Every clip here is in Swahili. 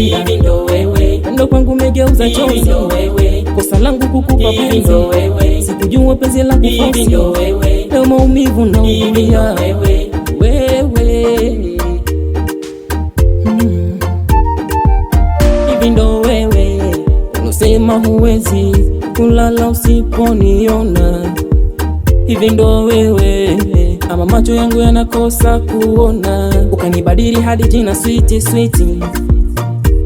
hivi ndo wewe, pendo kwangu umegeuza chozi, hivi ndo wewe, kosa langu kukupa penzi, hivi ndo wewe, sikujua penzi la kufosi, hivi ndo wewe, leo maumivu na ukulia wewe, hivi ndo wewe, unasema huwezi kulala usiponiona, hivi ndo wewe, ama macho yangu yanakosa kuona, ukanibadili hadi jina sweet sweet,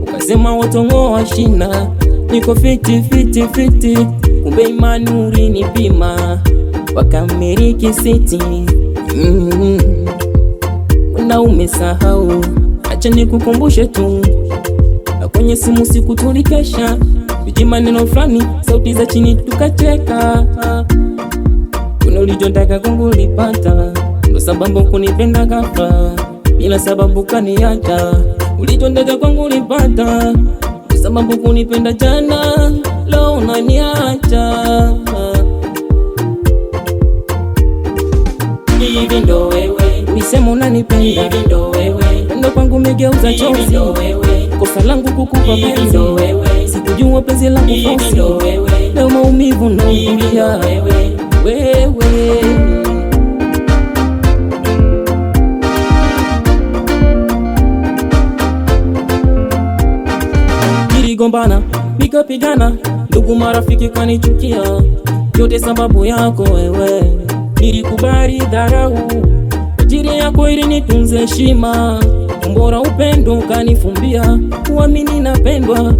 ukasema watongoa shina, niko fiti fiti fiti, kumbe imani ulinipima, wakamiriki siti, na umesahau, acha nikukumbushe tu, na kwenye simu siku tulikesha, viji maneno fulani, sauti za chini tukacheka, kuna ulichotaka kwangu ulipata, ndo sababu kunipenda ghafla, bila sababu kaniacha, ulichotaka kwangu ulipata, ndo sababu kunipenda jana, leo unaniacha, hivi ndo wewe, ulisema unanipenda, hivi ndo wewe, pendo kwangu umegeuza chozi, hivi ndo wewe, kosa langu kukupa penzi, hivi ndo wewe, sikujua penzi la kufosi, hivi ndo wewe, leo maumivu na ukulia wewe, niligombana nikapigana, ndugu marafiki kanichukia, yote sababu yako wewe, nilikubali dharau, ajili yako ili nitunze heshima, mbora upendo kanifumbia, kuamini napendwa,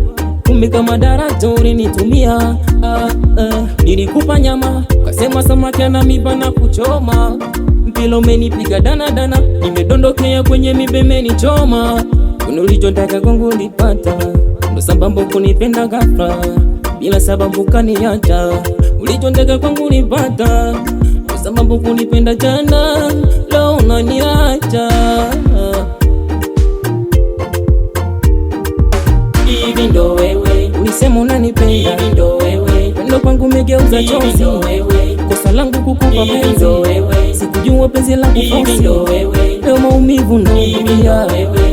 kumbe kama daraja ulinitumia, nilikupa nyama, kasema samaki ana miba na kuchoma, mpilo umenipiga dana dana, nimedondokea kwenye miba imenichoma, kuna ulichotaka kwangu ulipata, ndo sababu kunipenda ghafla, bila sababu kaniacha, ulichotaka kwangu ulipata, ndo sababu kunipenda jana, leo unaniacha, hivi ndo wewe, ulisema unanipenda, hivi ndo wewe, pendo kwangu umegeuza chozi, hivi ndo wewe, kosa langu kukupa penzi, hivi ndo wewe, sikujua penzi la kufosi, hivi ndo wewe, leo maumivu na ukulia wewe,